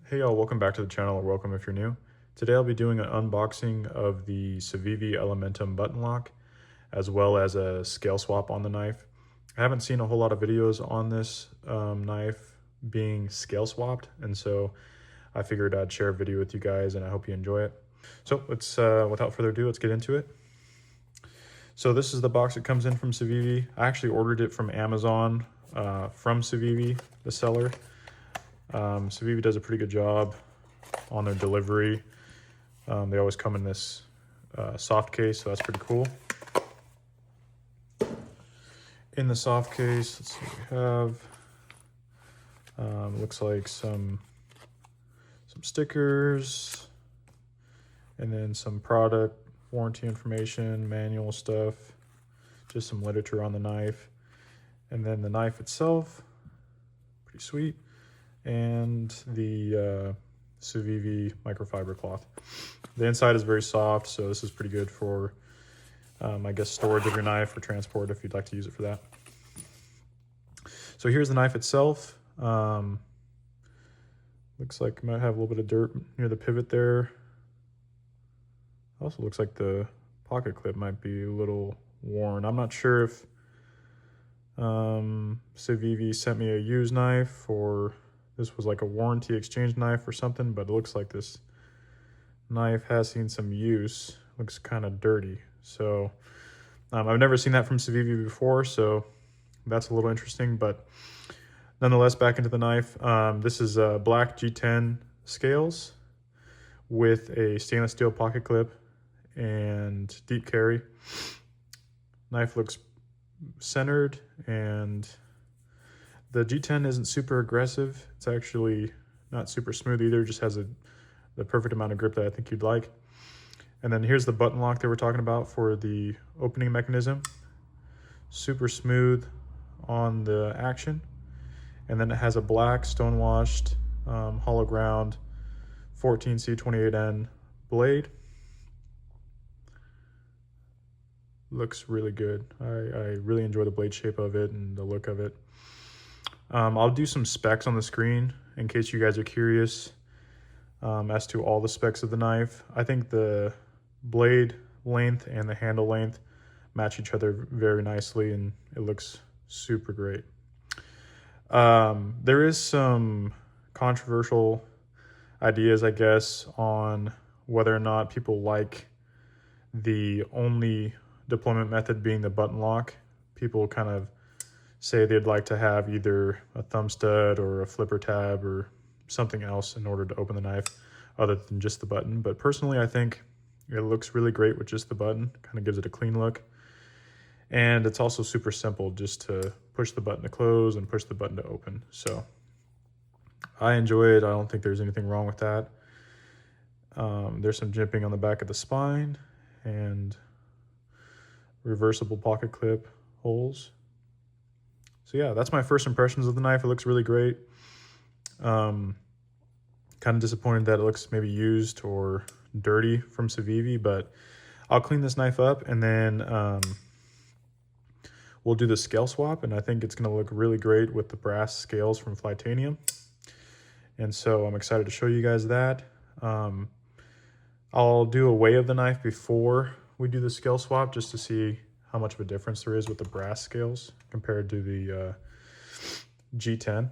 Hey y'all, welcome back to the channel, or welcome if you're new. Today I'll be doing an unboxing of the Civivi Elementum button lock, as well as a scale swap on the knife. I haven't seen a whole lot of videos on this knife being scale swapped, and so I figured I'd share a video with you guys, and I hope you enjoy it. So let's, without further ado, let's get into it. So this is the box it comes in from Civivi. I actually ordered it from Amazon, from Civivi, the seller. Civivi does a pretty good job on their delivery. They always come in this soft case, so that's pretty cool. In the soft case, let's see what we have. Looks like some stickers, and then some product warranty information, manual stuff, just some literature on the knife, and then the knife itself, pretty sweet, and the Civivi microfiber cloth. The inside is very soft, so this is pretty good for, I guess, storage of your knife or transport if you'd like to use it for that. So here's the knife itself. Looks like it might have a little bit of dirt near the pivot there. Also looks like the pocket clip might be a little worn. I'm not sure if Civivi sent me a used knife or this was like a warranty exchange knife or something, but it looks like this knife has seen some use. Looks kind of dirty. So I've never seen that from Civivi before, so that's a little interesting, but nonetheless, back into the knife. This is black G10 scales with a stainless steel pocket clip and deep carry. Knife looks centered, and the G10 isn't super aggressive. It's actually not super smooth either, just has the perfect amount of grip that I think you'd like. And then here's the button lock that we're talking about for the opening mechanism. Super smooth on the action. And then it has a black stone-washed hollow ground 14C28N blade. Looks really good. I really enjoy the blade shape of it and the look of it. I'll do some specs on the screen in case you guys are curious as to all the specs of the knife. I think the blade length and the handle length match each other very nicely, and it looks super great. There is some controversial ideas, I guess, on whether or not people like the only deployment method being the button lock. People kind of say they'd like to have either a thumb stud or a flipper tab or something else in order to open the knife other than just the button. But personally, I think it looks really great with just the button. Kind of gives it a clean look. And it's also super simple, just to push the button to close and push the button to open. So I enjoy it. I don't think there's anything wrong with that. There's some jimping on the back of the spine and reversible pocket clip holes. So yeah, that's my first impressions of the knife. It looks really great. Kind of disappointed that it looks maybe used or dirty from Civivi, but I'll clean this knife up and then we'll do the scale swap, and I think it's going to look really great with the brass scales from Flytanium. And so I'm excited to show you guys that. I'll do a weigh of the knife before we do the scale swap just to see how much of a difference there is with the brass scales compared to the G10.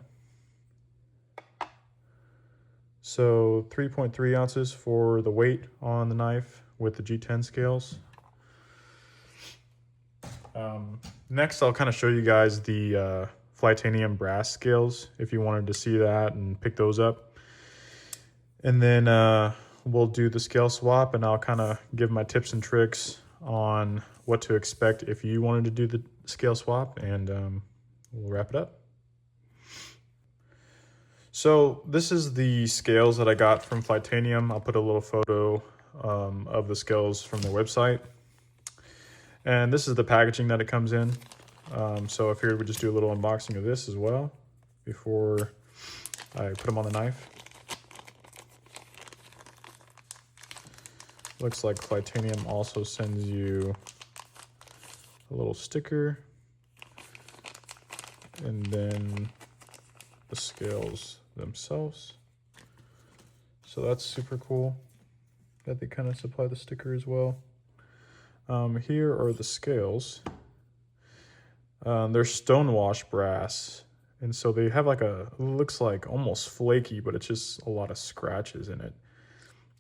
So 3.3 ounces for the weight on the knife with the G10 scales. Next, I'll kind of show you guys the Flytanium brass scales if you wanted to see that and pick those up. And then we'll do the scale swap, and I'll kind of give my tips and tricks on what to expect if you wanted to do the scale swap, and we'll wrap it up. So this is the scales that I got from Flytanium. I'll put a little photo of the scales from their website. And this is the packaging that it comes in. So I figured we'd just do a little unboxing of this as well before I put them on the knife. Looks like Flytanium also sends you a little sticker and then the scales themselves. So that's super cool that they kind of supply the sticker as well. Here are the scales. They're stonewash brass. And so they have like looks like almost flaky, but it's just a lot of scratches in it.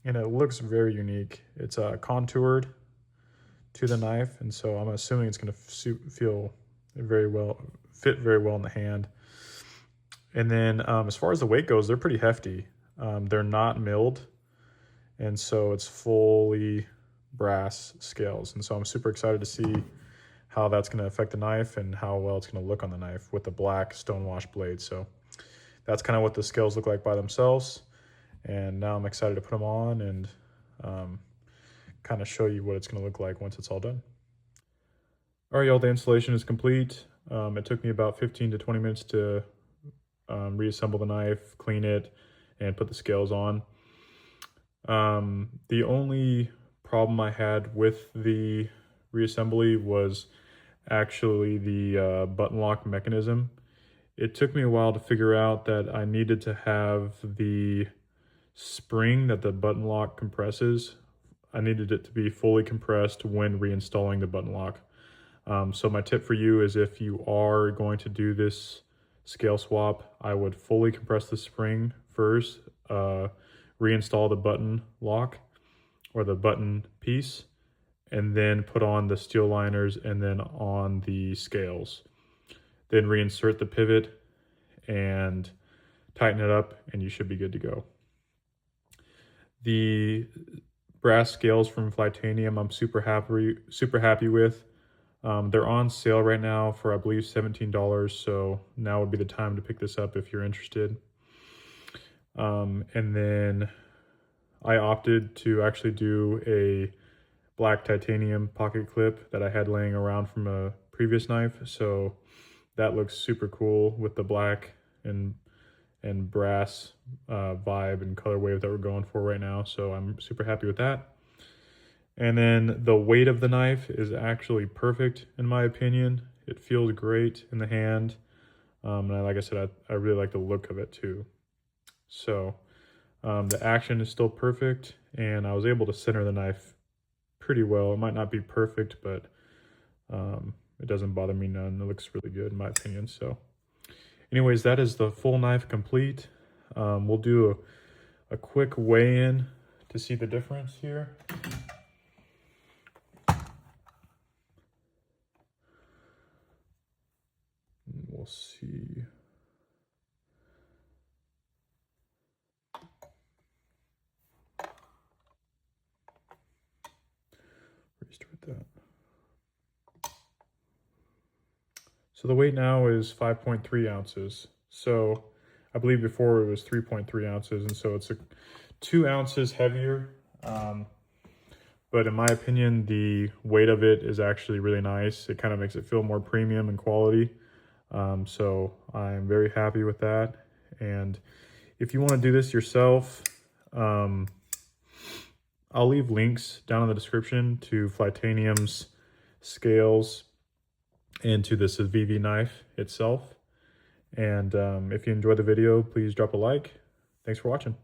And it looks very unique. It's contoured to the knife. And so I'm assuming it's gonna fit very well in the hand. And then as far as the weight goes, they're pretty hefty. They're not milled. And so it's fully brass scales. And so I'm super excited to see how that's going to affect the knife and how well it's going to look on the knife with the black stonewash blade. So that's kind of what the scales look like by themselves. And now I'm excited to put them on and kind of show you what it's going to look like once it's all done. All right, y'all, the installation is complete. It took me about 15 to 20 minutes to reassemble the knife, clean it, and put the scales on. The only problem I had with the reassembly was actually the button lock mechanism. It took me a while to figure out that I needed to have the spring that the button lock compresses. I needed it to be fully compressed when reinstalling the button lock. So my tip for you is if you are going to do this scale swap, I would fully compress the spring first, reinstall the button lock or the button piece, and then put on the steel liners and then on the scales. Then reinsert the pivot and tighten it up and you should be good to go. The brass scales from Flytanium I'm super happy with. They're on sale right now for I believe $17, so now would be the time to pick this up if you're interested. And then I opted to actually do a black titanium pocket clip that I had laying around from a previous knife. So that looks super cool with the black and brass vibe and color wave that we're going for right now. So I'm super happy with that. And then the weight of the knife is actually perfect in my opinion. It feels great in the hand. And like I said, I really like the look of it too. So the action is still perfect and I was able to center the knife pretty well. It might not be perfect, but it doesn't bother me none. It looks really good in my opinion. So anyways, that is the full knife complete. We'll do a quick weigh-in to see the difference here. We'll see. Restart that. So the weight now is 5.3 ounces. So I believe before it was 3.3 ounces. And so it's 2 ounces heavier. But in my opinion, the weight of it is actually really nice. It kind of makes it feel more premium and quality. So I'm very happy with that. And if you want to do this yourself, I'll leave links down in the description to Flytanium's scales and to the Civivi knife itself. And if you enjoyed the video, please drop a like. Thanks for watching.